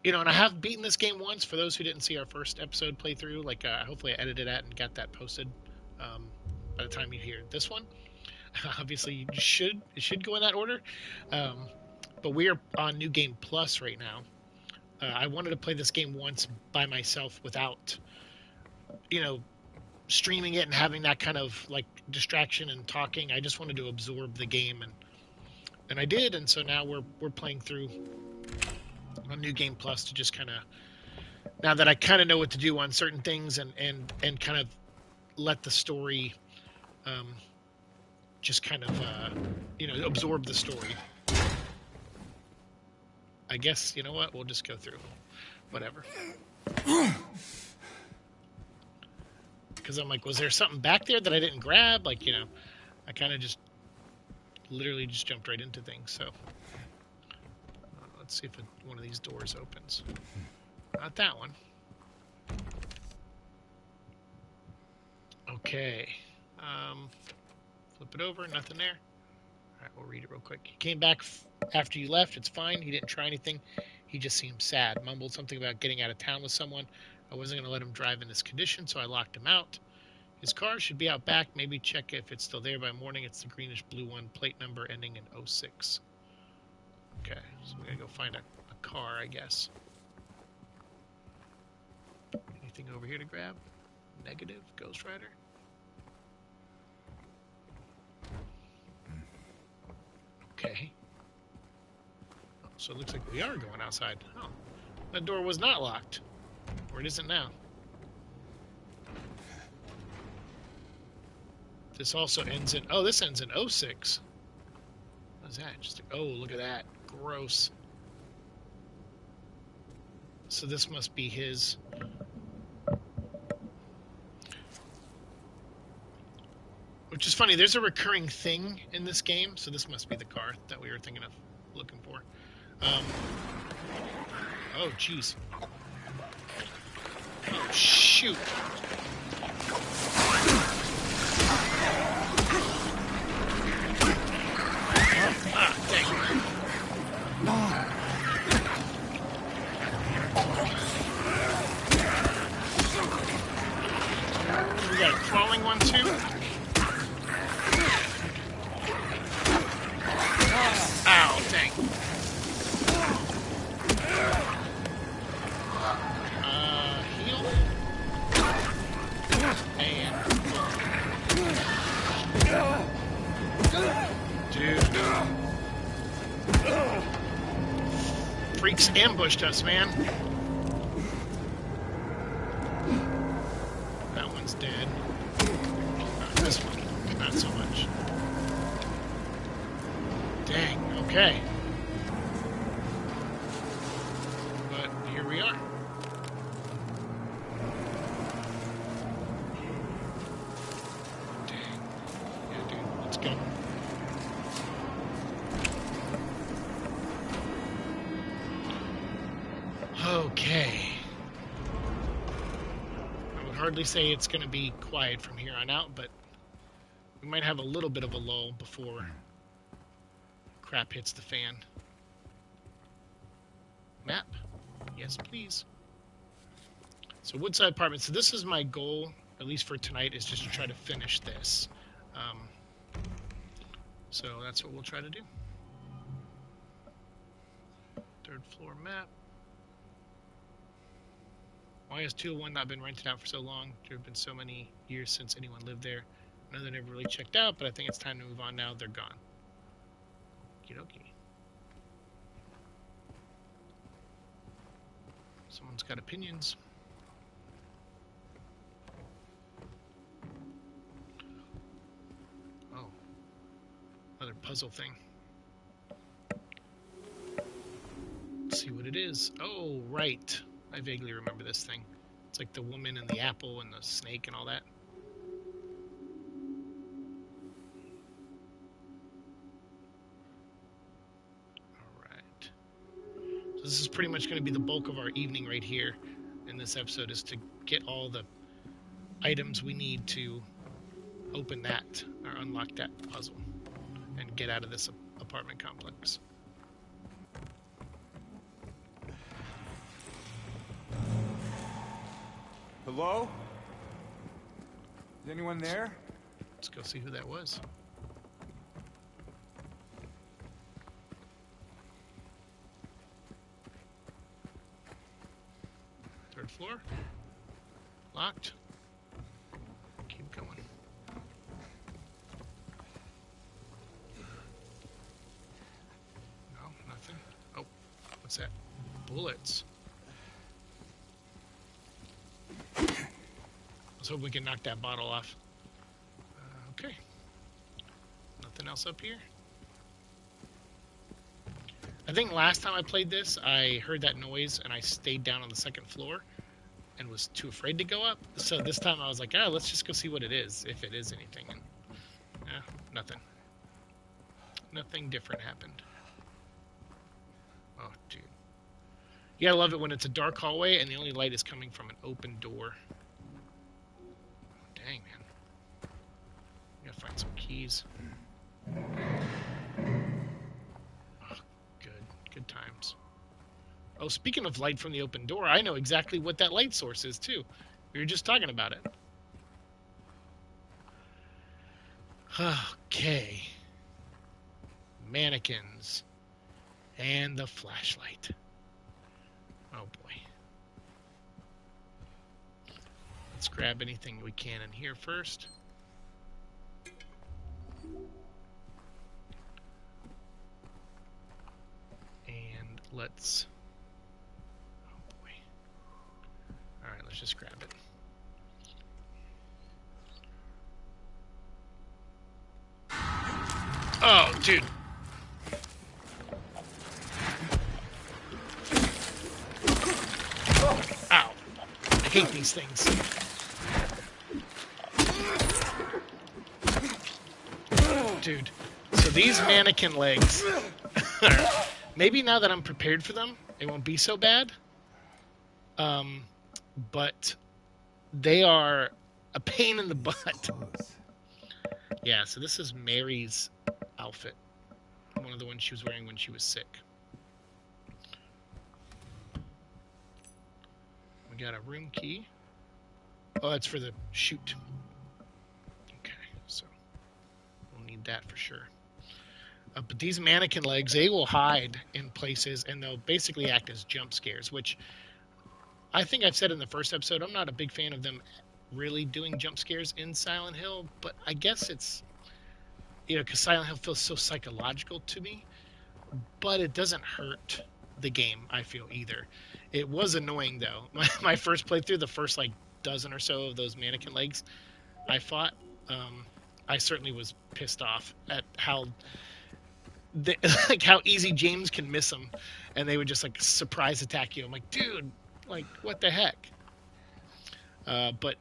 You know, and I have beaten this game once. For those who didn't see our first episode playthrough, like hopefully I edited that and got that posted um, by the time you hear this one. Obviously, it should go in that order. Um, but we are on New Game Plus right now. I wanted to play this game once by myself without, you know, streaming it and having that kind of like distraction and talking. I just wanted to absorb the game, and I did. And so now we're playing through on New Game Plus to just kind of, now that I kind of know what to do on certain things, and kind of let the story um, just kind of absorb the story. I guess, you know what, we'll just go through whatever, because I'm like, was there something back there that I didn't grab? Like, I kind of just literally just jumped right into things. So let's see if one of these doors opens. Not that one. Okay. Flip it over. Nothing there. All right, we'll read it real quick. He came back after you left. It's fine. He didn't try anything. He just seemed sad. Mumbled something about getting out of town with someone. I wasn't going to let him drive in this condition, so I locked him out. His car should be out back. Maybe check if it's still there by morning. It's the greenish blue one, plate number ending in 06. Okay, so we gotta go find a car, I guess. Anything over here to grab? Negative, Ghost Rider. Okay. Oh, so it looks like we are going outside. Oh, that door was not locked. Or it isn't now. This also ends in... Oh, this ends in 06. What is that? Just... Oh, look at that. Gross. So this must be his... Which is funny, there's a recurring thing in this game, so this must be the car that we were thinking of looking for. Oh, jeez. Oh, shoot. Ah, dang. We got a crawling one, too? Ow, dang. Heal. And... Dude. Freaks ambushed us, man. That one's dead. This one, not so much. Dang, okay. But here we are. Dang. Yeah, dude, let's go. Okay. I would hardly say it's going to be quiet from here on out, but we might have a little bit of a lull before crap hits the fan. Map? Yes, please. So Woodside Apartments. So this is my goal, at least for tonight, is just to try to finish this. So that's what we'll try to do. Third floor map. Why has 201 not been rented out for so long? There have been so many years since anyone lived there. I know they never really checked out, but I think it's time to move on now. They're gone. Okie dokie. Someone's got opinions. Oh. Another puzzle thing. Let's see what it is. Oh, right. I vaguely remember this thing. It's like the woman and the apple and the snake and all that. Alright. So this is pretty much going to be the bulk of our evening right here in this episode, is to get all the items we need to open that, or unlock that puzzle, and get out of this apartment complex. Hello? Is anyone there? Let's go see who that was. Third floor. Locked. Keep going. No, nothing. Oh, what's that? Bullets. Let's hope we can knock that bottle off. Okay. Nothing else up here. I think last time I played this, I heard that noise and I stayed down on the second floor and was too afraid to go up. So this time I was like, oh, let's just go see what it is, if it is anything. And nothing. Nothing different happened. Oh, dude. You gotta love it when it's a dark hallway and the only light is coming from an open door. Dang, man. Gotta find some keys. Oh, good times. Oh, speaking of light from the open door, I know exactly what that light source is, too. We were just talking about it. Okay. Mannequins. And the flashlight. Oh, boy. Let's grab anything we can in here first. And let's... Oh, boy. Alright, let's just grab it. Oh, dude. Ow. I hate these things. Dude. So these mannequin legs, maybe now that I'm prepared for them, it won't be so bad. But they are a pain in the butt. Yeah, so this is Mary's outfit. One of the ones she was wearing when she was sick. We got a room key. Oh, that's for the chute. Okay, so we'll need that for sure. But these mannequin legs, they will hide in places and they'll basically act as jump scares, which I think I've said in the first episode, I'm not a big fan of them really doing jump scares in Silent Hill, but I guess it's, because Silent Hill feels so psychological to me, but it doesn't hurt the game, I feel, either. It was annoying, though. My first playthrough, the first, dozen or so of those mannequin legs I fought, I certainly was pissed off at how how easy James can miss them, and they would just, surprise attack you. I'm like, dude, what the heck? But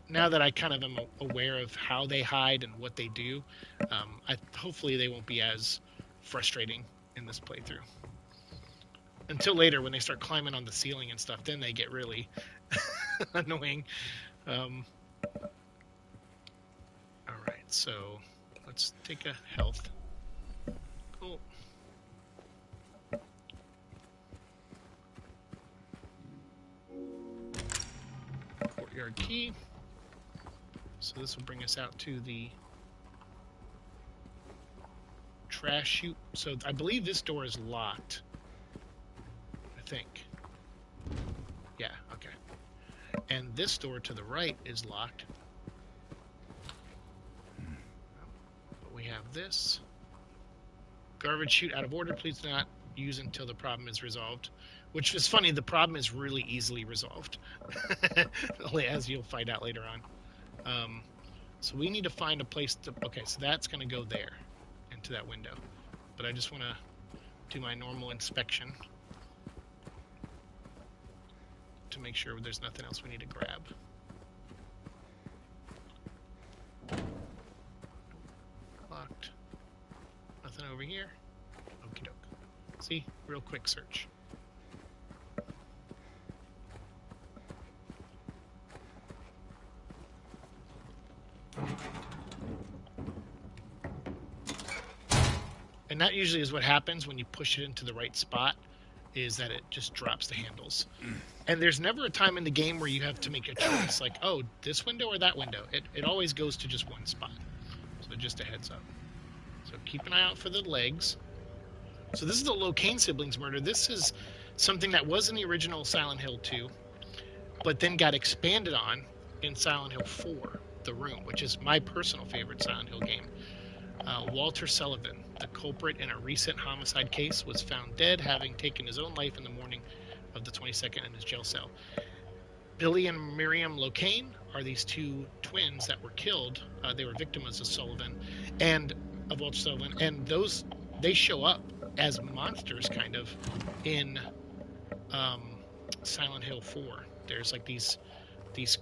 now that I kind of am aware of how they hide and what they do, hopefully they won't be as frustrating in this playthrough. Until later, when they start climbing on the ceiling and stuff, then they get really annoying. Alright, so let's take a health. Cool. Courtyard key. So this will bring us out to the trash chute. So I believe this door is locked. I think. Yeah, okay. And this door to the right is locked. But we have this. Garbage chute out of order. Please not use until the problem is resolved. Which is funny, the problem is really easily resolved. As you'll find out later on. So we need to find a place to... Okay, so that's going to go there. Into that window. But I just want to do my normal inspection. To make sure there's nothing else we need to grab. Locked. Nothing over here. Okie doke. See? Real quick search. And that usually is what happens when you push it into the right spot. is that it just drops the handles. And there's never a time in the game where you have to make a choice, like, oh, this window or that window. It always goes to just one spot. So just a heads up. So keep an eye out for the legs. So this is the Locane siblings murder. This is something that was in the original Silent Hill 2, but then got expanded on in Silent Hill 4, The Room, which is my personal favorite Silent Hill game. Walter Sullivan, the culprit in a recent homicide case, was found dead, having taken his own life in the morning of the 22nd in his jail cell. Billy and Miriam Locane are these two twins that were killed. They were victims of Sullivan and of Walter Sullivan, and they show up as monsters, kind of, in Silent Hill 4. There's like these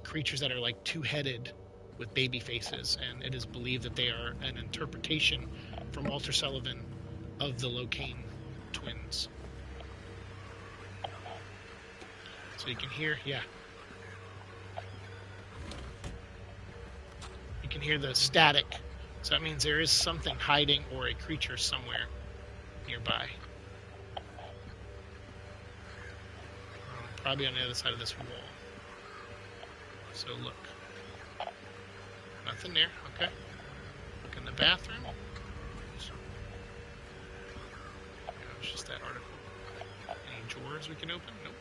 creatures that are like two-headed with baby faces, and it is believed that they are an interpretation from Walter Sullivan of the Locane twins. So you can hear, yeah. You can hear the static. So that means there is something hiding or a creature somewhere nearby. Probably on the other side of this wall. So look. Nothing there, okay. Look in the bathroom. It's just that article. Any drawers we can open? Nope.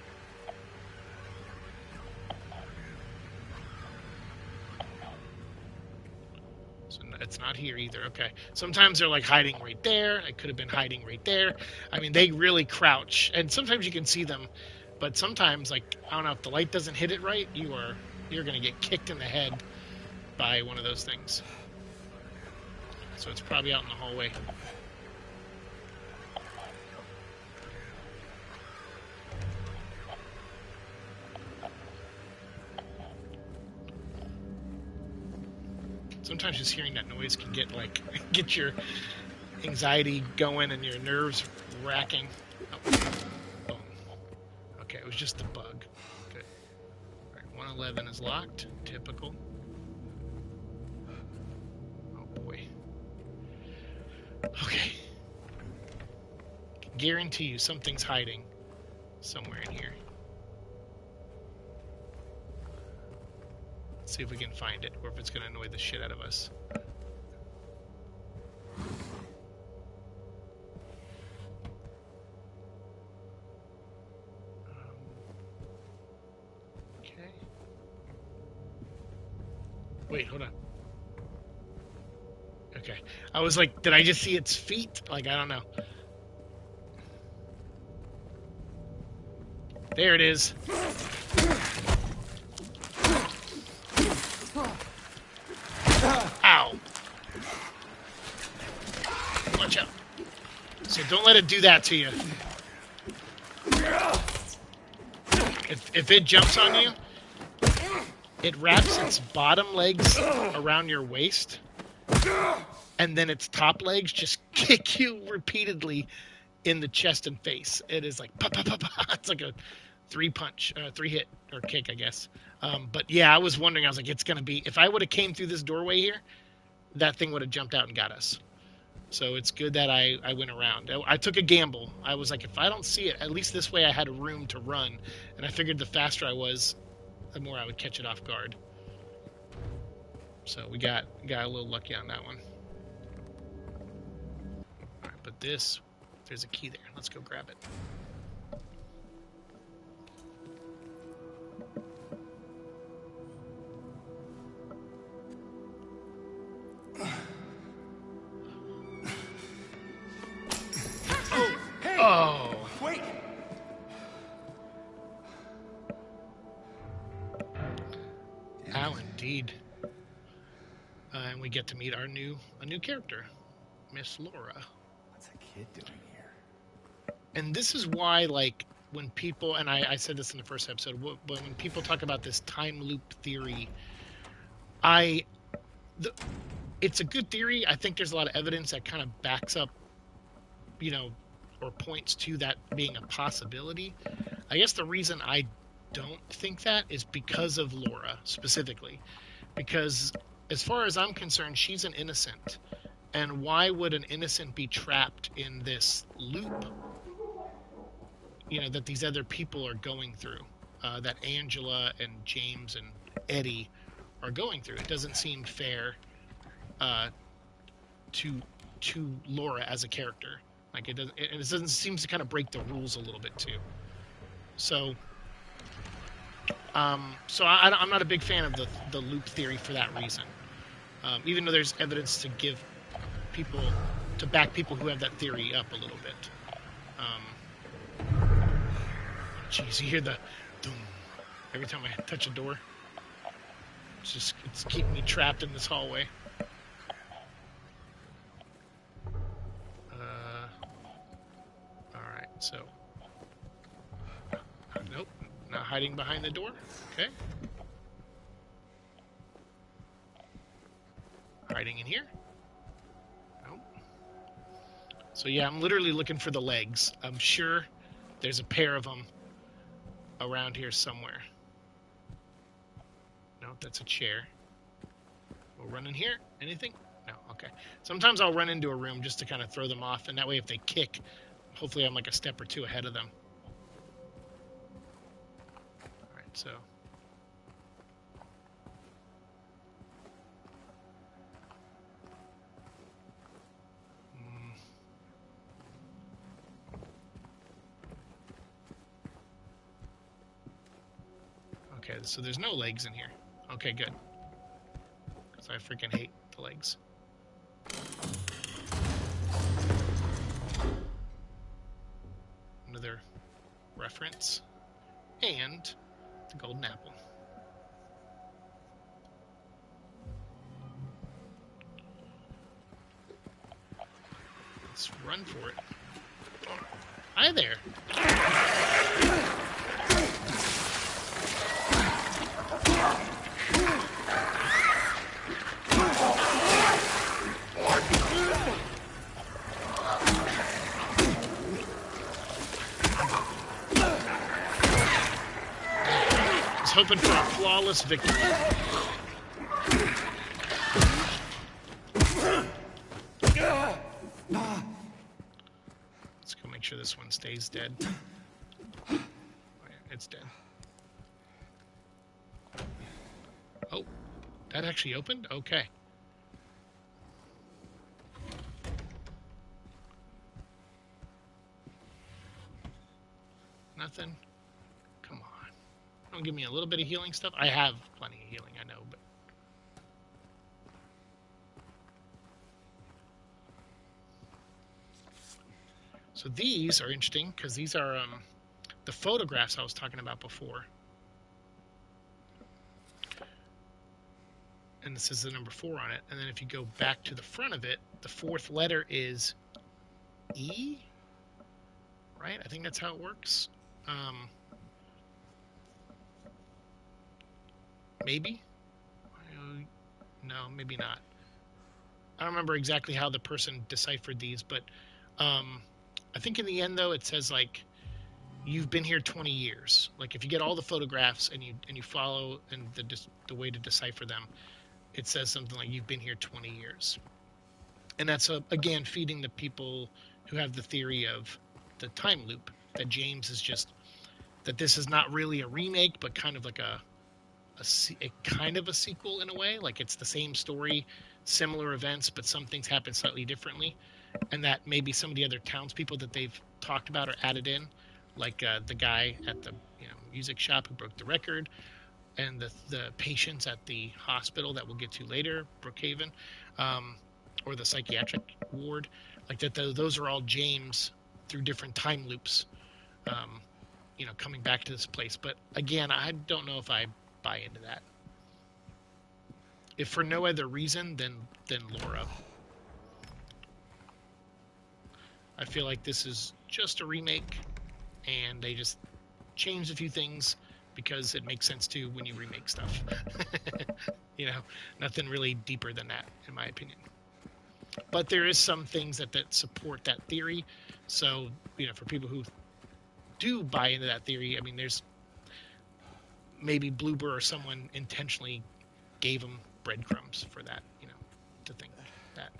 So it's not here either, okay. Sometimes they're like hiding right there. It could have been hiding right there. I mean, they really crouch. And sometimes you can see them, but sometimes, like, I don't know, if the light doesn't hit it right, you're going to get kicked in the head by one of those things. So it's probably out in the hallway. Sometimes just hearing that noise can get your anxiety going and your nerves racking. Oh. Okay, it was just a bug. Good. All right, 111 is locked. Typical. Oh boy. Okay. Guarantee you something's hiding somewhere in here. Let's see if we can find it, or if it's going to annoy the shit out of us. Okay. Wait, hold on. Okay. I was like, did I just see its feet? Like, I don't know. There it is. Ow. Watch out. So don't let it do that to you. If it jumps on you, it wraps its bottom legs around your waist, and then its top legs just kick you repeatedly in the chest and face. It is like, pa, pa, pa, pa. It's like a three hit or kick, I guess. But yeah, I was wondering, I was like, it's going to be, if I would have came through this doorway here, that thing would have jumped out and got us. So it's good that I went around. I took a gamble. I was like, if I don't see it, at least this way I had a room to run. And I figured the faster I was, the more I would catch it off guard. So we got a little lucky on that one. All right, but there's a key there. Let's go grab it. Hey! Oh! Wait! How indeed. And we get to meet a new character, Miss Laura. What's a kid doing here? And this is why, like, when people, and I said this in the first episode, when people talk about this time loop theory, it's a good theory. I think there's a lot of evidence that kind of backs up, or points to that being a possibility. I guess the reason I don't think that is because of Laura specifically. Because as far as I'm concerned, she's an innocent. And why would an innocent be trapped in this loop? that these other people are going through, that Angela and James and Eddie are going through. It doesn't seem fair uh, to Laura as a character. Like it doesn't seems to kind of break the rules a little bit too. So, I'm not a big fan of the loop theory for that reason. Even though there's evidence to give people to back people who have that theory up a little bit. Jeez, you hear the boom every time I touch a door. It's keeping me trapped in this hallway. Alright, so. Nope, not hiding behind the door. Okay. Hiding in here. Nope. So yeah, I'm literally looking for the legs. I'm sure there's a pair of them around here somewhere. No, that's a chair. We'll run in here. Anything? No, okay. Sometimes I'll run into a room just to kind of throw them off, and that way if they kick, hopefully I'm like a step or two ahead of them. Alright, so. Okay, so there's no legs in here. Okay, good. Because I freaking hate the legs. Another reference. And the golden apple. Let's run for it. Hi there. Hoping for a flawless victory. Let's go make sure this one stays dead. Oh, yeah, it's dead. Oh, that actually opened? Okay. Nothing? Come on. Don't give me a little bit of healing stuff. I have plenty of healing, I know, but. So these are interesting because these are the photographs I was talking about before. And this is the number 4 on it. And then if you go back to the front of it, the 4th letter is E, right? I think that's how it works. Maybe? No, maybe not. I don't remember exactly how the person deciphered these, but I think in the end, though, it says, like, you've been here 20 years. Like, if you get all the photographs and you follow and the way to decipher them, it says something like you've been here 20 years. And that's, again, feeding the people who have the theory of the time loop, that James is just, that this is not really a remake, but kind of like a kind of a sequel in a way. Like it's the same story, similar events, but some things happen slightly differently. And that maybe some of the other townspeople that they've talked about or added in, like the guy at the music shop who broke the record, and the patients at the hospital that we'll get to later, Brookhaven, or the psychiatric ward, like that. Those are all James through different time loops, coming back to this place. But again, I don't know if I buy into that. If for no other reason than Laura. I feel like this is just a remake, and they just changed a few things because it makes sense to when you remake stuff. Nothing really deeper than that, in my opinion. But there is some things that support that theory. So, for people who do buy into that theory, I mean, there's maybe Bloober or someone intentionally gave them breadcrumbs for that, to think that.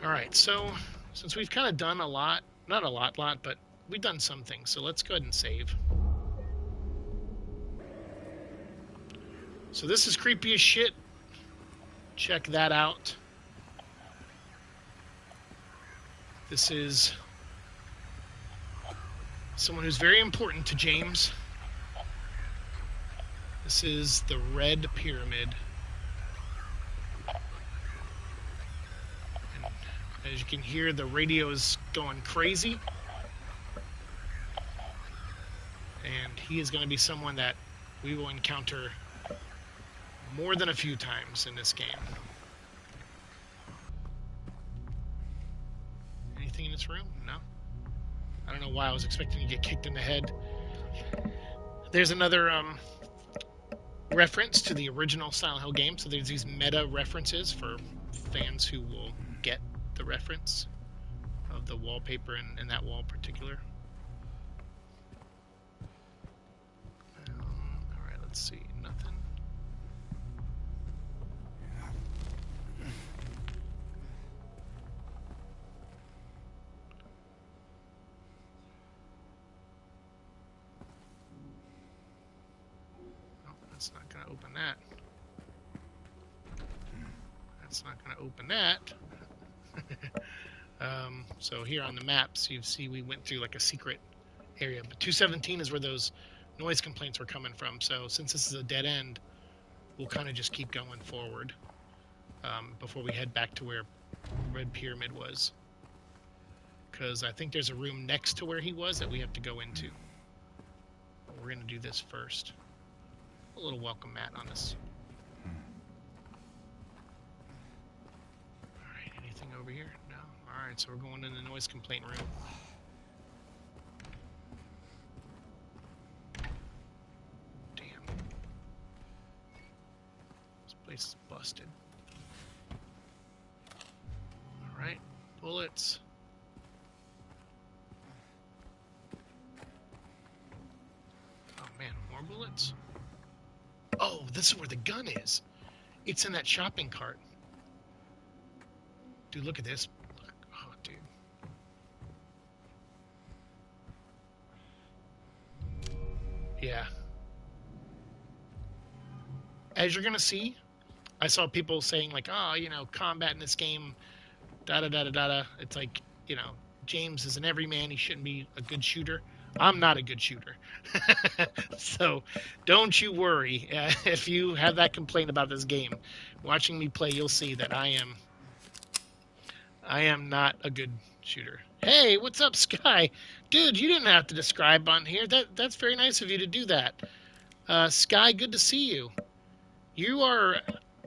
All right, so since we've kind of done a lot Not a lot, but we've done some things. So let's go ahead and save. So this is creepy as shit. Check that out. This is someone who's very important to James. This is the Red Pyramid. And as you can hear, the radio is going crazy. And he is going to be someone that we will encounter more than a few times in this game. Anything in this room? No. I don't know why I was expecting to get kicked in the head. There's another reference to the original Silent Hill game. So there's these meta references for fans who will get the reference of the wallpaper and that wall in particular. Alright, let's see. Nothing. That's not going to open that. That's not going to open that. So here on the maps, you see we went through like a secret area. But 217 is where those noise complaints were coming from. So since this is a dead end, we'll kind of just keep going forward before we head back to where Red Pyramid was. Because I think there's a room next to where he was that we have to go into. But we're going to do this first. A little welcome mat on this. Alright, anything over here? No? Alright, so we're going in the noise complaint room. Damn. This place is busted. Alright, bullets. Oh man, more bullets? Oh, this is where the gun is. It's in that shopping cart. Dude, look at this. Oh, dude. Yeah. As you're going to see, I saw people saying like, oh, you know, combat in this game, da-da-da-da-da-da. It's like, you know, James is an everyman. He shouldn't be a good shooter. I'm not a good shooter. So don't you worry. If you have that complaint about this game, watching me play, you'll see that I am not a good shooter. Hey, what's up, Sky? Dude, you didn't have to describe on here. That's very nice of you to do that. Sky, good to see you. You are,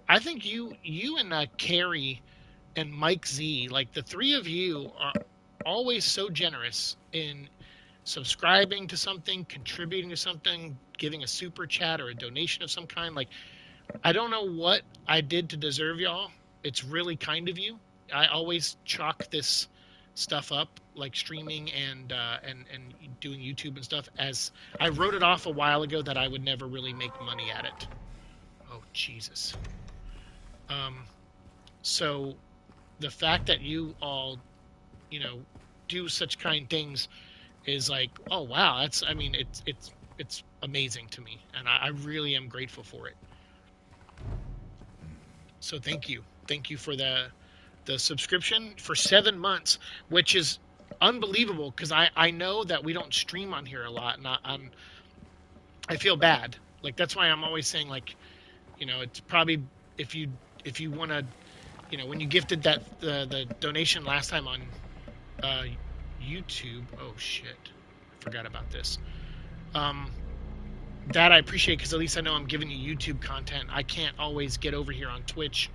I think you and Carrie and Mike Z, like the three of you are always so generous in subscribing to something, contributing to something, giving a super chat or a donation of some kind. Like, I don't know what I did to deserve y'all. It's really kind of you. I always chalk this stuff up, like streaming and doing YouTube and stuff, as I wrote it off a while ago that I would never really make money at it. Oh, Jesus. So the fact that you all, you know, do such kind things is like, oh wow, that's, I mean, it's amazing to me, and I really am grateful for it. So thank you for the subscription for 7 months, which is unbelievable, because I know that we don't stream on here a lot, and I feel bad. Like, that's why I'm always saying, like, you know, it's probably, if you want to, you know, when you gifted that the donation last time on YouTube. Oh shit, I forgot about this. That I appreciate, because at least I know I'm giving you YouTube content. I can't always get over here on Twitch,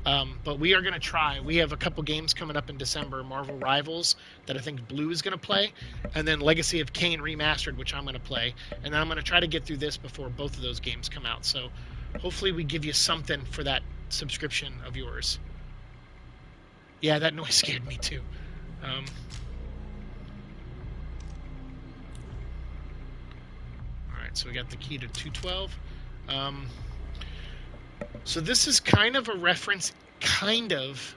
but we are going to try. We have a couple games coming up in December, Marvel Rivals, that I think Blue is going to play, and then Legacy of Kain Remastered, which I'm going to play, and then I'm going to try to get through this before both of those games come out. So hopefully we give you something for that subscription of yours. Yeah, that noise scared me too. So we got the key to 212. So this is kind of a reference, kind of,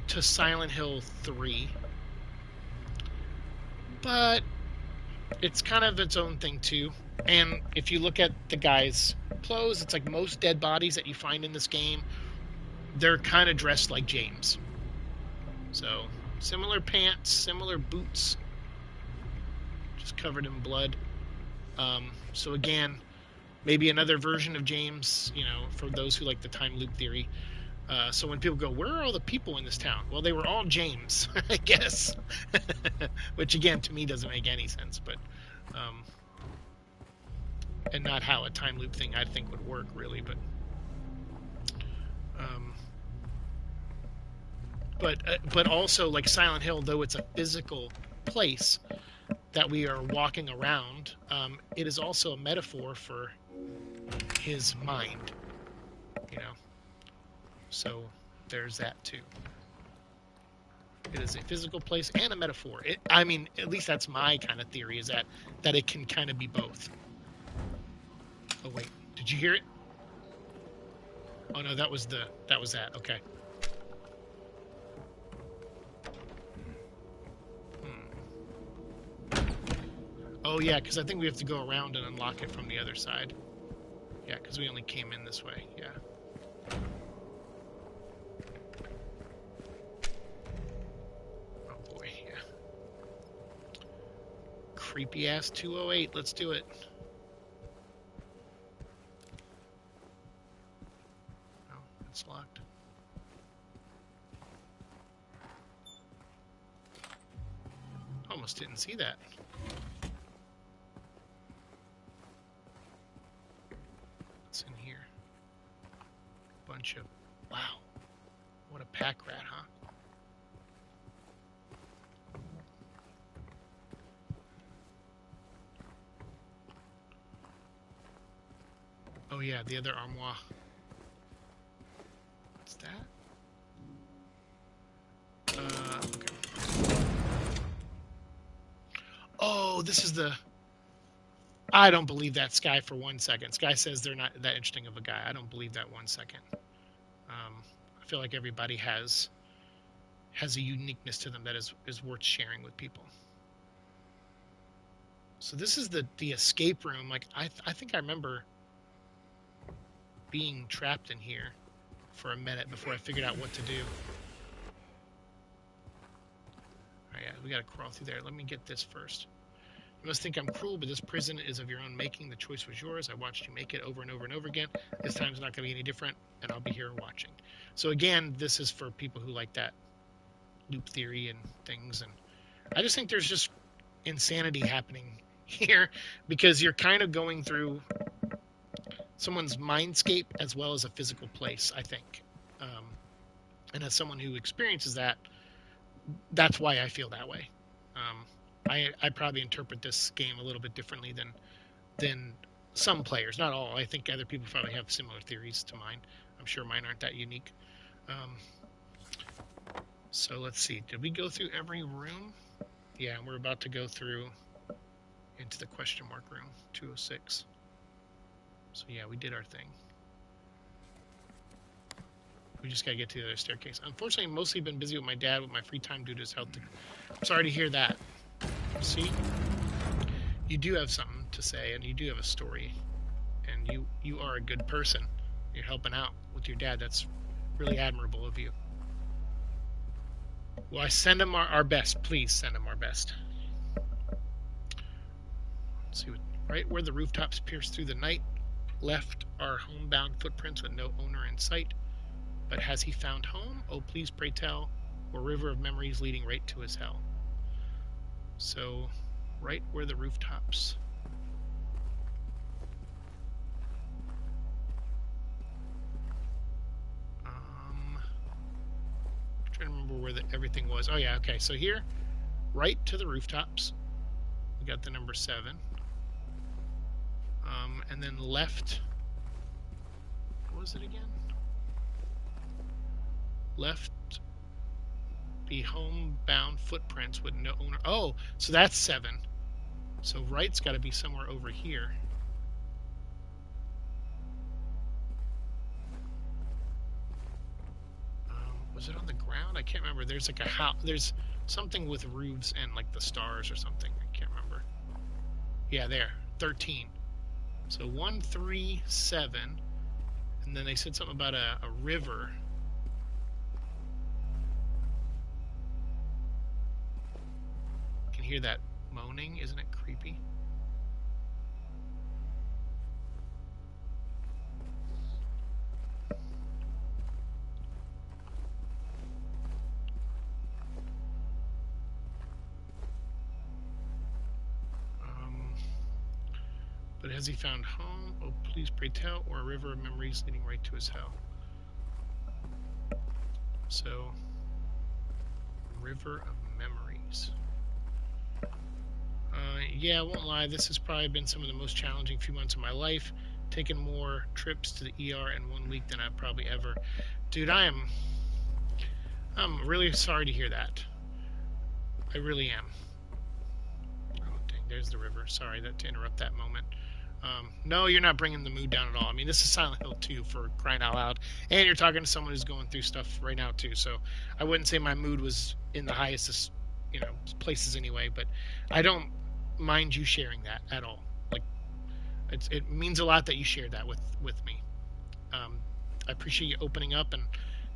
to Silent Hill 3. but it's kind of its own thing too. And if you look at the guy's clothes, it's like most dead bodies that you find in this game, they're kind of dressed like James. So similar pants, similar boots, just covered in blood. So again, maybe another version of James, for those who like the time loop theory. So when people go, where are all the people in this town? Well, they were all James, I guess. Which again, to me, doesn't make any sense, but and not how a time loop thing I think would work really, but um, but also like Silent Hill, though it's a physical place that we are walking around, it is also a metaphor for his mind, you know. So there's that too. It is a physical place and a metaphor. I mean, at least that's my kind of theory, is that it can kind of be both. Oh wait, did you hear it? Oh no, that was that. Okay. Oh yeah, because I think we have to go around and unlock it from the other side. Yeah, because we only came in this way. Yeah. Oh boy, yeah. Creepy ass 208. Let's do it. Oh, it's locked. Almost didn't see that. What's in here? Bunch of... Wow. What a pack rat, huh? Oh yeah, the other armoire. What's that? Okay. Oh, this is the... I don't believe that Sky for 1 second. Sky says they're not that interesting of a guy. I don't believe that 1 second. I feel like everybody has a uniqueness to them that is worth sharing with people. So this is the escape room. Like I think I remember being trapped in here for a minute before I figured out what to do. All right, yeah, we gotta crawl through there. Let me get this first. You must think I'm cruel, but this prison is of your own making. The choice was yours. I watched you make it over and over and over again. This time's not going to be any different, and I'll be here watching. So again, this is for people who like that loop theory and things. And I just think there's just insanity happening here because you're kind of going through someone's mindscape as well as a physical place, I think. And as someone who experiences that, that's why I feel that way. I probably interpret this game a little bit differently than some players, not all. I think other people probably have similar theories to mine. I'm sure mine aren't that unique. So let's see. Did we go through every room? Yeah, we're about to go through into the question mark room, 206. So yeah, we did our thing. We just gotta get to the other staircase. Unfortunately, mostly been busy with my dad with my free time due to his health. I'm sorry to hear that. See? You do have something to say, and you do have a story, and you are a good person. You're helping out with your dad. That's really admirable of you. Well, I send him our best. Please send him our best. Let's see right where the rooftops pierce through the night, left are homebound footprints with no owner in sight. But has he found home? Oh, please pray tell, or river of memories leading right to his hell. So, right where the rooftops. I'm trying to remember where everything was. Oh yeah, okay. So here, right to the rooftops. We got the number 7. And then left. What was it again? Left be homebound footprints with no owner. Oh, so that's 7. So right's got to be somewhere over here. Was it on the ground? I can't remember. There's like a house. Something with roofs and like the stars or something. I can't remember. Yeah, there. 13. So 137. And then they said something about a river. You can hear that moaning. Isn't it creepy? But has he found home? Oh, please pray tell, or a river of memories leading right to his hell. So, river of memories. Yeah, I won't lie, this has probably been some of the most challenging few months of my life. Taken more trips to the ER in 1 week than I've probably ever. Dude, I'm really sorry to hear that. I really am. Oh, dang, there's the river. Sorry to interrupt that moment. No, you're not bringing the mood down at all. I mean, this is Silent Hill 2 for crying out loud. And you're talking to someone who's going through stuff right now, too. So I wouldn't say my mood was in the highest, places anyway. But I don't mind you sharing that at all. Like, it means a lot that you shared that with me. I appreciate you opening up, and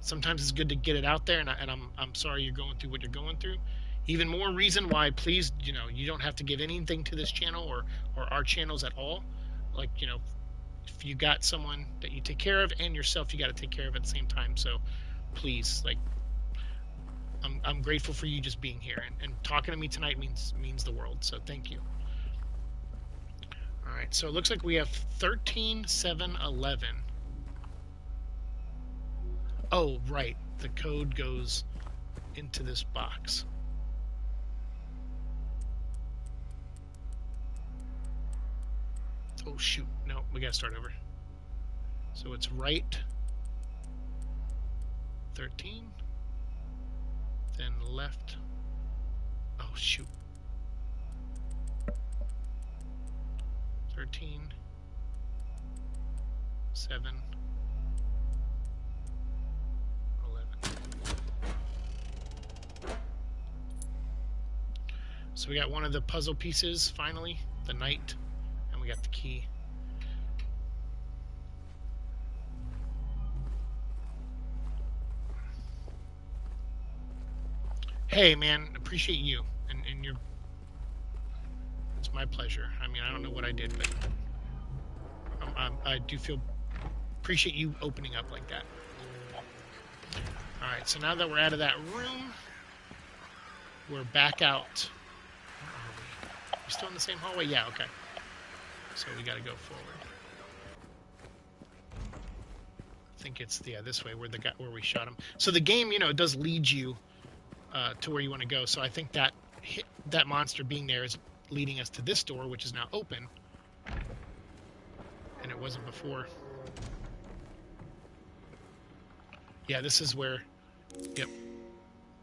sometimes it's good to get it out there. And I'm sorry you're going through what you're going through. Even more reason why, please, you don't have to give anything to this channel or our channels at all. Like, if you got someone that you take care of and yourself, you got to take care of at the same time. So please, like, I'm grateful for you just being here and talking to me tonight means the world. So thank you. All right, so it looks like we have 13, 7, 11. Oh, right. The code goes into this box. Oh, shoot. No, we gotta start over. So it's right 13, then left. Oh, shoot. 13, 7, 11. So we got one of the puzzle pieces, finally, the knight, and we got the key. Hey, man, appreciate you, and you're. It's my pleasure. I mean, I don't know what I did, but I do appreciate you opening up like that. All right, so now that we're out of that room, we're back out. Where are we? We still in the same hallway? Yeah, okay. So we got to go forward. I think it's this way where we shot him. So the game, it does lead you to where you want to go. So I think that that monster being there is leading us to this door, which is now open, and it wasn't before. Yeah, this is where. Yep,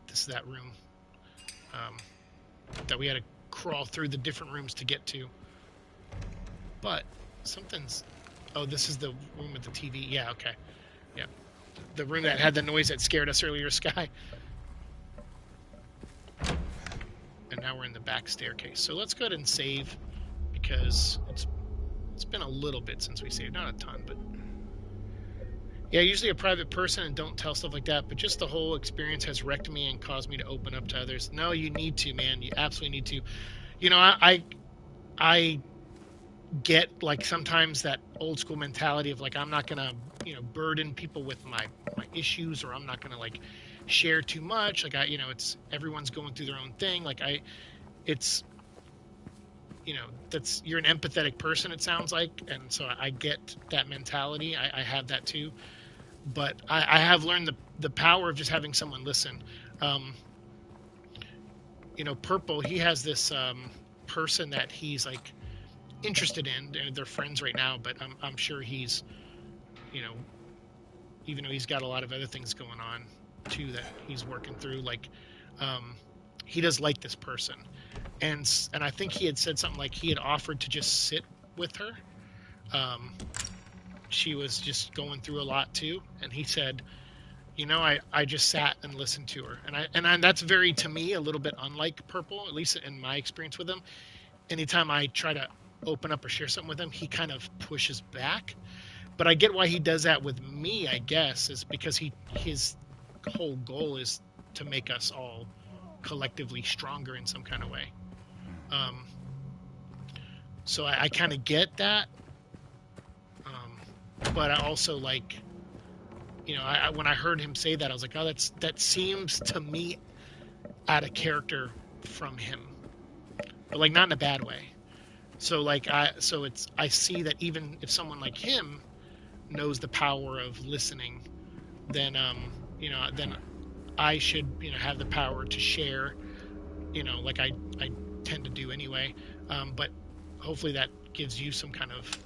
this is that room that we had to crawl through the different rooms to get to. But something's. Oh, this is the room with the TV. Yeah, okay. Yeah, the room that had the noise that scared us earlier, Sky. And now we're in the back staircase. So let's go ahead and save, because it's been a little bit since we saved. Not a ton, but yeah, usually a private person and don't tell stuff like that, but just the whole experience has wrecked me and caused me to open up to others. No, you need to, man. You absolutely need to. I get, like, sometimes that old school mentality of, like, I'm not gonna burden people with my issues, or I'm not gonna, like, share too much. Like, it's everyone's going through their own thing. Like, it's that's, you're an empathetic person, it sounds like, and so I get that mentality. I have that too, but I have learned the power of just having someone listen. Purple, he has this person that he's, like, interested in, and they're friends right now, but I'm sure he's, even though he's got a lot of other things going on too that he's working through, like, he does like this person, and I think he had said something like he had offered to just sit with her. She was just going through a lot too, and he said, You know, I just sat and listened to her, and that's very, to me, a little bit unlike Purple, at least in my experience with him. Anytime I try to open up or share something with him, he kind of pushes back. But I get why he does that with me, I guess, is because his whole goal is to make us all collectively stronger in some kind of way. Um, so I kind of get that, but I also like, you know, when I heard him say that, I was like, oh, that seems to me out of character from him, but like not in a bad way. So like I see that even if someone like him knows the power of listening, then then I should, have the power to share, like I tend to do anyway. But hopefully that gives you some kind of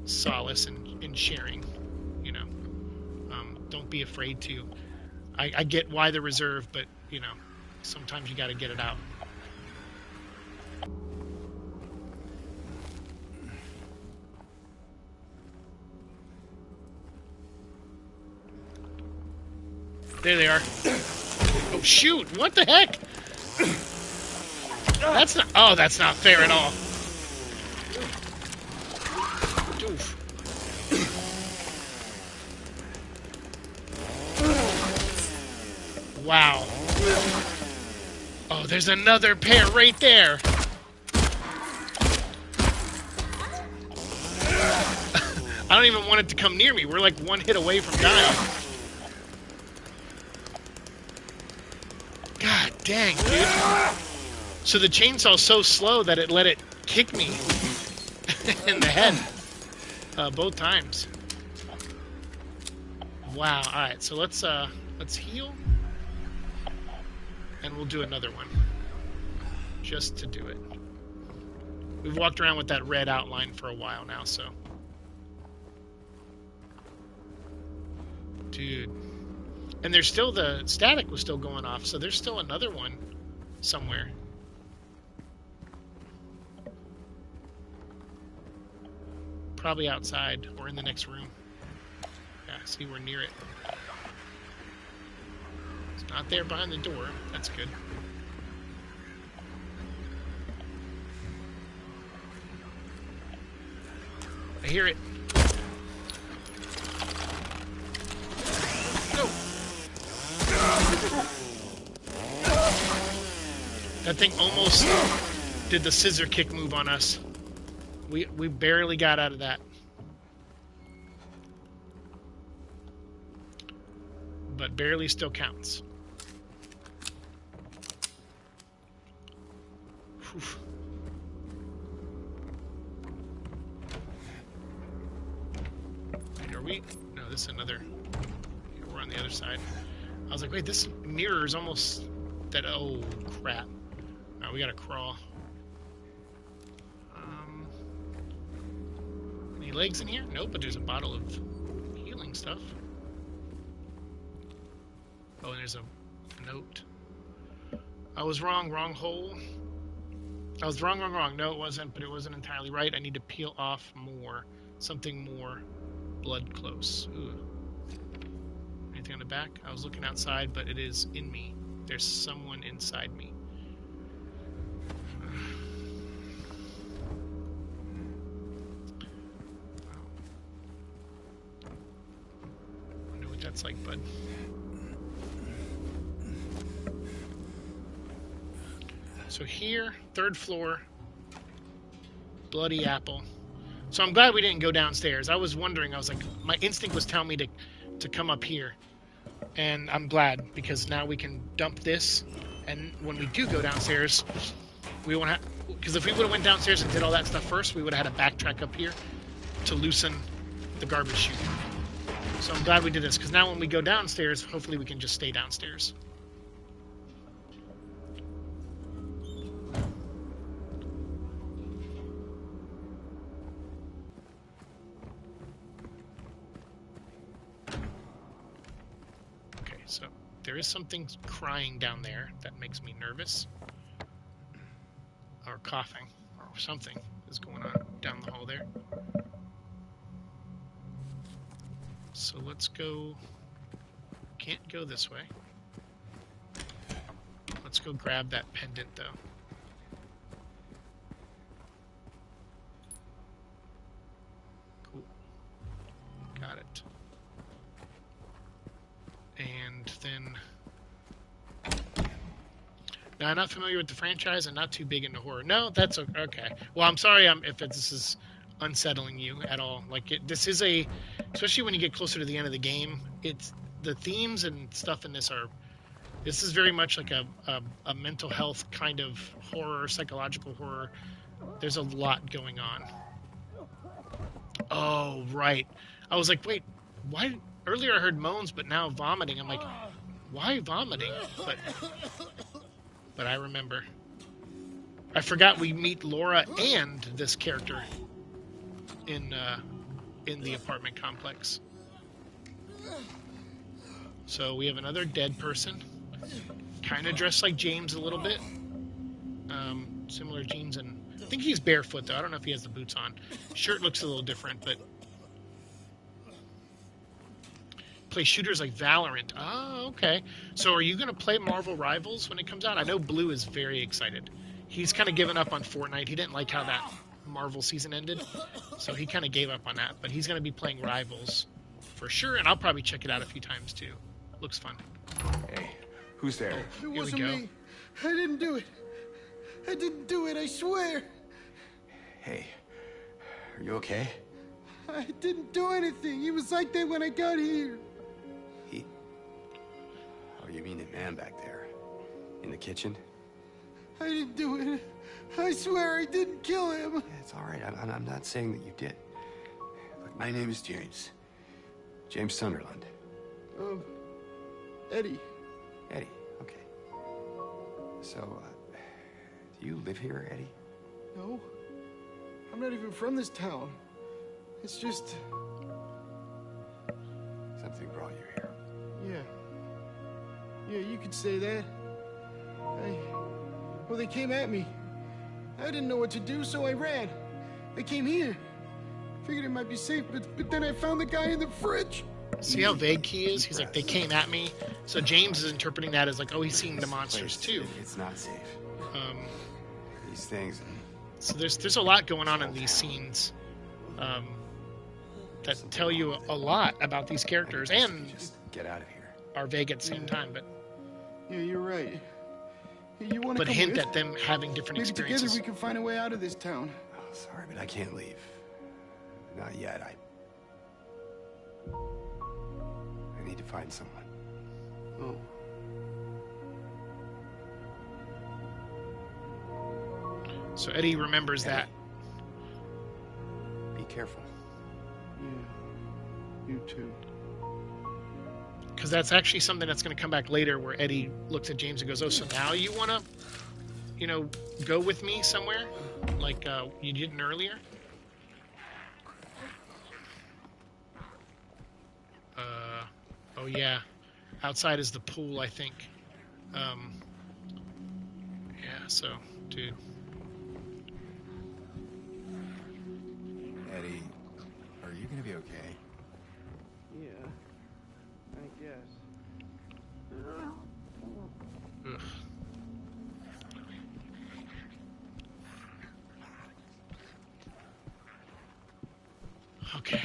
solace in sharing. You know, don't be afraid to. I get why the reserve, but sometimes you got to get it out. There they are. Oh shoot! What the heck? That's not. Oh, that's not fair at all. Oof. Wow. Oh, there's another pair right there. I don't even want it to come near me. We're like one hit away from dying. God dang, dude. So the chainsaw's so slow that it let it kick me in the head both times. Wow. All right, so let's heal, and we'll do another one just to do it. We've walked around with that red outline for a while now, so. Dude. And there's still, the static was still going off, so there's still another one somewhere. Probably outside or in the next room. Yeah, see, we're near it. It's not there behind the door. That's good. I hear it. No. That thing almost did the scissor kick move on us. We barely got out of that. But barely still counts. Whew. Are we? No, this is another. We're on the other side. I was like, wait, this mirror is almost that. Oh, crap. Now we gotta crawl. Any legs in here? Nope, but there's a bottle of healing stuff. Oh, and there's a note. I was wrong, wrong hole. I was wrong. No, it wasn't, but it wasn't entirely right. I need to peel off more. Something more blood close. Ooh. Anything on the back? I was looking outside, but it is in me. There's someone inside me. I wonder what that's like, bud. So here, 3rd floor, bloody apple. So I'm glad we didn't go downstairs. I was wondering, I was like, my instinct was telling me to come up here. And I'm glad, because now we can dump this, and when we do go downstairs, we won't have, because if we would have went downstairs and did all that stuff first, we would have had to backtrack up here to loosen the garbage chute. So I'm glad we did this, because now when we go downstairs, hopefully we can just stay downstairs. So there is something crying down there that makes me nervous, or coughing, or something is going on down the hall there. So let's go can't go this way. Let's go grab that pendant, though. Cool. Got it. And then... Now, I'm not familiar with the franchise and not too big into horror. No, that's okay. Well, I'm sorry if this is unsettling you at all. Like, this is a... Especially when you get closer to the end of the game, it's... The themes and stuff in this are... This is very much like a mental health kind of horror, psychological horror. There's a lot going on. Oh, right. I was like, wait, why... Earlier I heard moans, but now vomiting. I'm like, why vomiting? But I remember. I forgot we meet Laura and this character in the apartment complex. So we have another dead person. Kind of dressed like James a little bit. Similar jeans, and I think he's barefoot though. I don't know if he has the boots on. Shirt looks a little different, but play shooters like Valorant. Oh, okay. So are you going to play Marvel Rivals when it comes out? I know Blue is very excited. He's kind of given up on Fortnite. He didn't like how that Marvel season ended, so he kind of gave up on that. But he's going to be playing Rivals for sure, and I'll probably check it out a few times too. Looks fun. Hey, who's there? It wasn't me. I didn't do it. I didn't do it, I swear. Hey, are you okay? I didn't do anything. He was like that when I got here. He... Oh, you mean the man back there? In the kitchen? I didn't do it. I swear I didn't kill him. Yeah, it's all right. I'm not saying that you did. Look, my name is James. James Sunderland. Eddie. Eddie, okay. So, do you live here, Eddie? No. I'm not even from this town. It's just... Something brought you here. Yeah, you could say that. Well, they came at me. I didn't know what to do, so I ran. I came here. Figured it might be safe, but then I found the guy in the fridge. See how vague he is? He's like, they came at me. So James is interpreting that as like, oh, he's seeing the monsters too. It's not safe. These things. So there's a lot going on in these scenes that tell you a lot about these characters and just get out of here. Are vague at the same time, but yeah, you're right. You want to but come hint with? at them having different Maybe experiences. together we can find a way out of this town. Oh, sorry, but I can't leave. Not yet. I need to find someone. Oh. So Eddie remembers that. Be careful. Yeah. You too. Because that's actually something that's going to come back later, where Eddie looks at James and goes, "Oh, so now you want to, go with me somewhere, like you didn't earlier?" Oh yeah, outside is the pool, I think. Yeah. So, dude. Eddie, are you gonna be okay? Yeah. I guess. Ugh. Okay.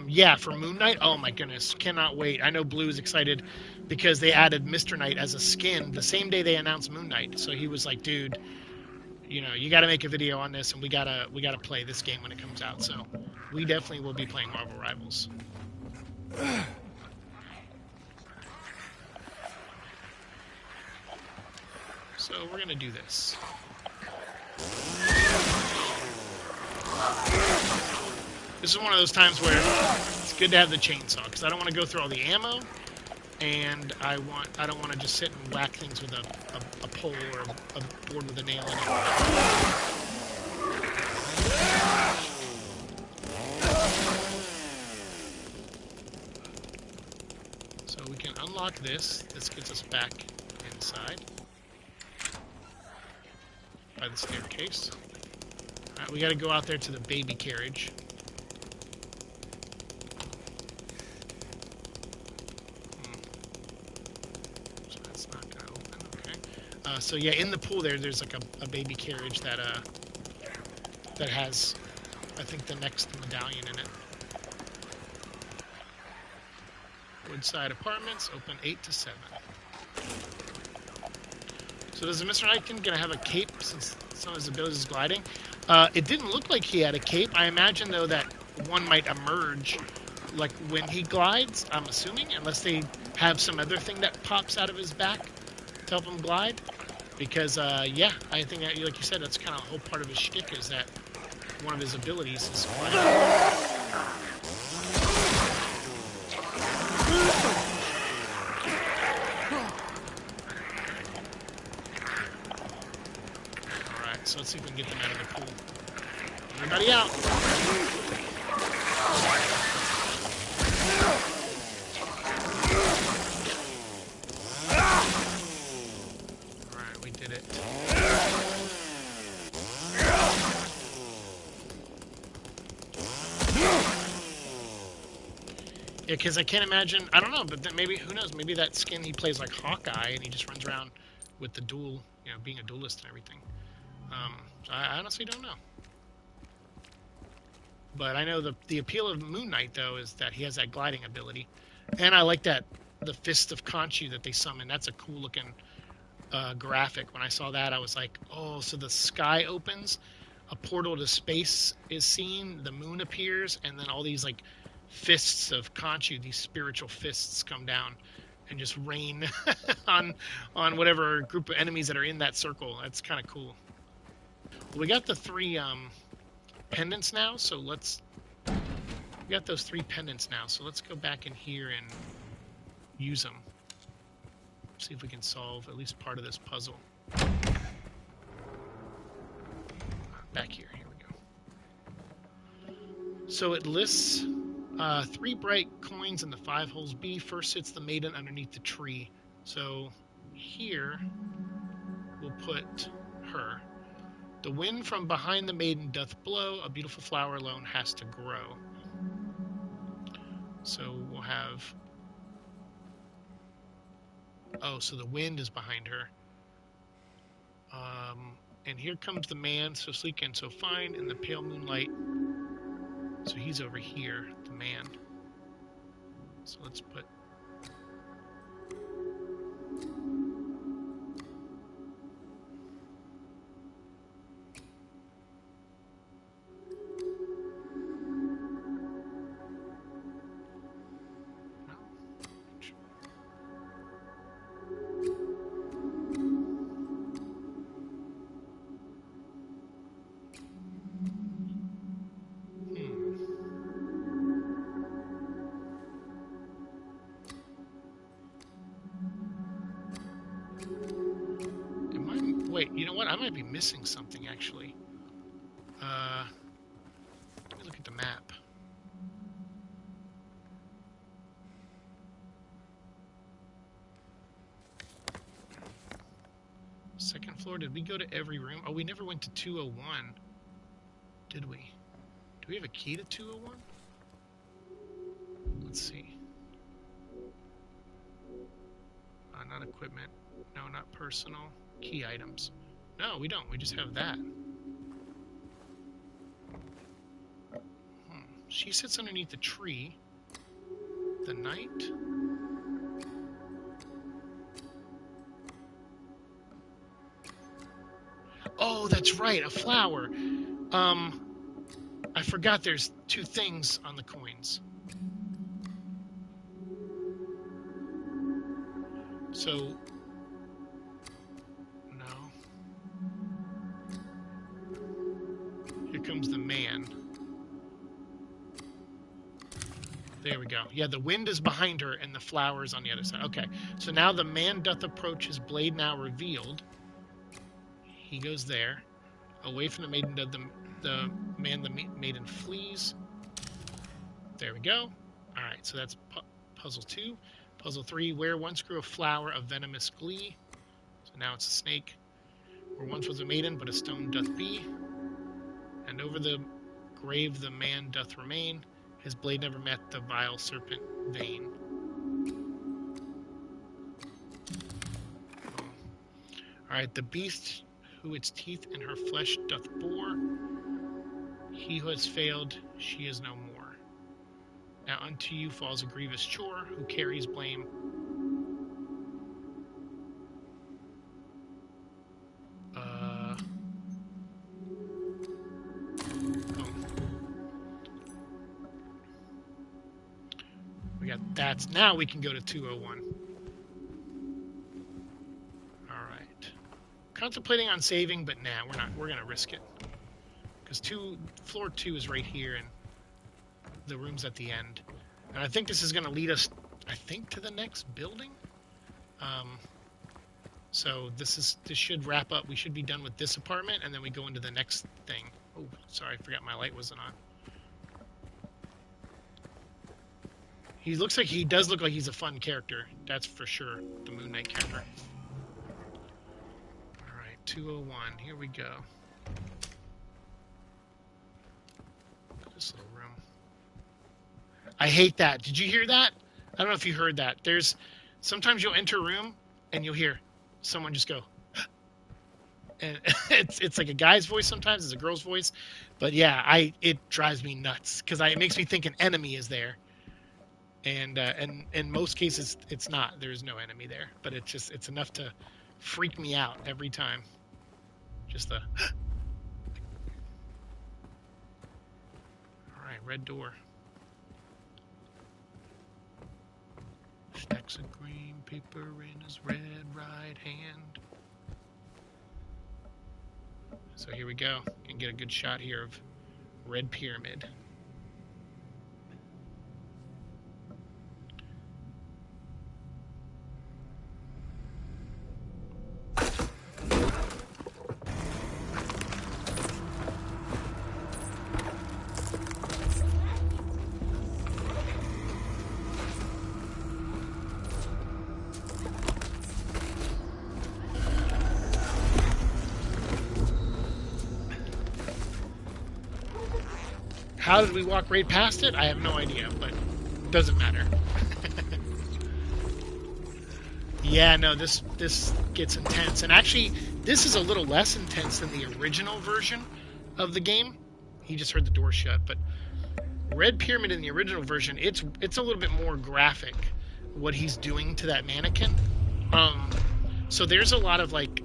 Yeah, for Moon Knight, oh my goodness, cannot wait. I know Blue's excited because they added Mr. Knight as a skin the same day they announced Moon Knight. So he was like, dude, you got to make a video on this, and we gotta play this game when it comes out. So we definitely will be playing Marvel Rivals. So we're gonna do this. This is one of those times where it's good to have the chainsaw, because I don't want to go through all the ammo, and I don't want to just sit and whack things with a pole or a board with a nail in it. So we can unlock this. This gets us back inside by the staircase. Alright, we got to go out there to the baby carriage. So yeah, in the pool there's like a baby carriage that that has, I think, the next medallion in it. Woodside Apartments, open 8 to 7. So does Mr. Hytkin gonna have a cape since some of his abilities is gliding? It didn't look like he had a cape. I imagine though that one might emerge like when he glides, I'm assuming, unless they have some other thing that pops out of his back to help him glide. Because yeah, I think that, like you said, that's kind of a whole part of his shtick, is that one of his abilities is gliding. Alright, so let's see if we can get them out of the pool. Everybody out! Alright, we did it. Yeah, because I can't imagine, I don't know, but then maybe, who knows, maybe that skin he plays like Hawkeye and he just runs around with the duel, you know, being a duelist and everything. So I honestly don't know. But I know the appeal of Moon Knight, though, is that he has that gliding ability. And I like that, the Fist of Khonshu that they summon. That's a cool looking graphic. When I saw that, I was like, oh, so the sky opens, a portal to space is seen, the moon appears, and then all these like fists of Khonshu, these spiritual fists, come down and just rain on whatever group of enemies that are in that circle. That's kind of cool. Well, we got the 3 pendants now, so we got those 3 pendants now, so let's go back in here and use them. See if we can solve at least part of this puzzle. Back here we go. So it lists 3 bright coins in the 5 holes B. First sits the maiden underneath the tree. So here we'll put her. The wind from behind the maiden doth blow, a beautiful flower alone has to grow. So we'll have, oh, so the wind is behind her. And here comes the man, so sleek and so fine in the pale moonlight. So he's over here, the man. So let's put, wait, you know what? I might be missing something, actually. Let me look at the map. Second floor, did we go to every room? Oh, we never went to 201. Did we? Do we have a key to 201? Let's see. Not equipment. No, not personal. Key items. No, we don't. We just have that. She sits underneath the tree. The knight. Oh, that's right. A flower. I forgot there's 2 things on the coins. So, no. Here comes the man. There we go. Yeah, the wind is behind her and the flower is on the other side. Okay, so now the man doth approach, his blade now revealed. He goes there. Away from the maiden doth the maiden flees. There we go. All right, so that's puzzle 2. Puzzle 3, where once grew a flower of venomous glee. So now it's a snake. Where once was a maiden, but a stone doth be. And over the grave the man doth remain. His blade never met the vile serpent vein. All Alright, the beast who its teeth and her flesh doth bore, he who has failed, she is no more. Now unto you falls a grievous chore, who carries blame. Oh. We got that. Now we can go to 201. Alright. Contemplating on saving, but nah, we're not. We're gonna risk it. Because floor 2 is right here, and the room's at the end. And I think this is gonna lead us, I think, to the next building. So this should wrap up. We should be done with this apartment, and then we go into the next thing. Oh, sorry, I forgot my light wasn't on. He does look like he's a fun character. That's for sure, the Moon Knight character. Alright, 201, here we go. This little room. I hate that. Did you hear that? I don't know if you heard that. Sometimes you'll enter a room, and you'll hear someone just go, and it's like a guy's voice sometimes, it's a girl's voice, but yeah, it drives me nuts because it makes me think an enemy is there, and in most cases it's not. There's no enemy there, but it's enough to freak me out every time. Just the all right, red door. Stacks of green paper in his red right hand. So here we go. Can get a good shot here of Red Pyramid. How did we walk right past it? I have no idea, but it doesn't matter. Yeah, no, this gets intense. And actually, this is a little less intense than the original version of the game. He just heard the door shut, but Red Pyramid in the original version, it's a little bit more graphic, what he's doing to that mannequin. So there's a lot of, like,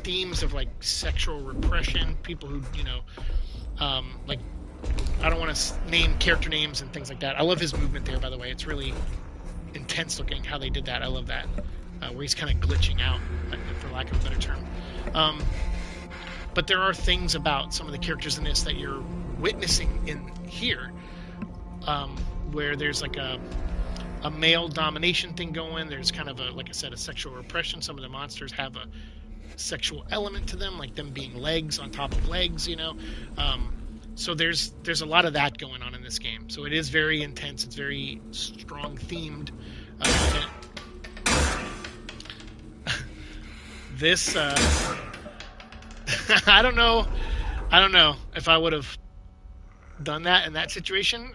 themes of, like, sexual repression, people who, like, I don't want to name character names and things like that. I love his movement there, by the way. It's really intense looking how they did that. I love that. Where he's kind of glitching out, for lack of a better term. But there are things about some of the characters in this that you're witnessing in here, where there's like a male domination thing going. There's kind of like I said, a sexual repression. Some of the monsters have a sexual element to them, like them being legs on top of legs, So there's a lot of that going on in this game. So it is very intense. It's very strong themed. This I don't know if I would have done that in that situation.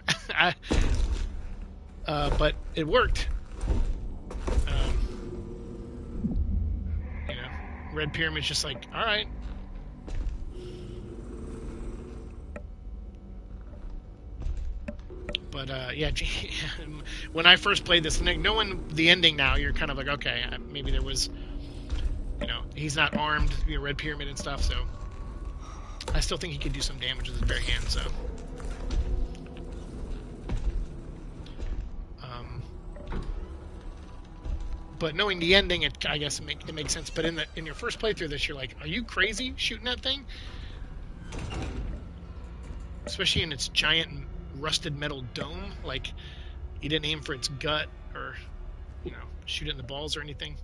But it worked. Red Pyramid's just like, all right. But yeah, when I first played this, knowing the ending now, you're kind of like, okay, maybe there was, he's not armed, Red Pyramid and stuff, so I still think he could do some damage with his bare hands, so. But knowing the ending, I guess it makes sense. But in your first playthrough of this, you're like, are you crazy shooting that thing? Especially in its giant rusted metal dome, like you didn't aim for its gut or shoot it in the balls or anything.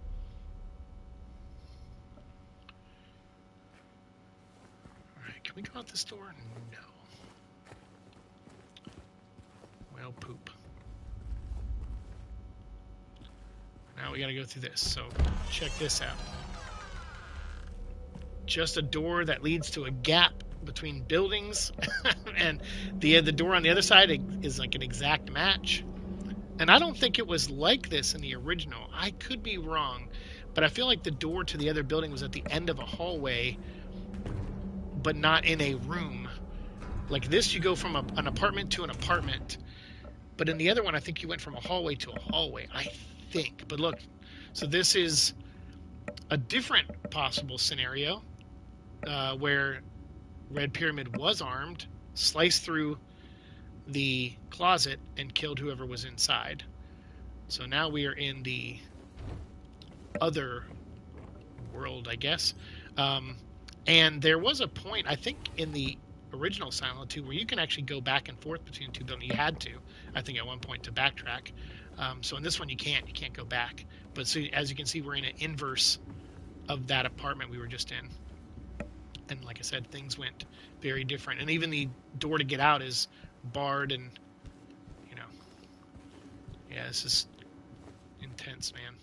Alright, can we go out this door? No. Well, poop. Now we gotta go through this, so check this out. Just a door that leads to a gap between buildings, and the door on the other side is like an exact match. And I don't think it was like this in the original. I could be wrong, but I feel like the door to the other building was at the end of a hallway, but not in a room. Like this, you go from an apartment to an apartment, but in the other one, I think you went from a hallway to a hallway. I think. But look, so this is a different possible scenario where Red Pyramid was armed, sliced through the closet, and killed whoever was inside. So now we are in the other world, I guess. And there was a point, I think, in the original Silent 2 where you can actually go back and forth between two buildings. You had to, I think, at one point to backtrack. So in this one, you can't go back. But so as you can see, we're in an inverse of that apartment we were just in. And like I said, things went very different. And even the door to get out is barred, and yeah, this is intense, man.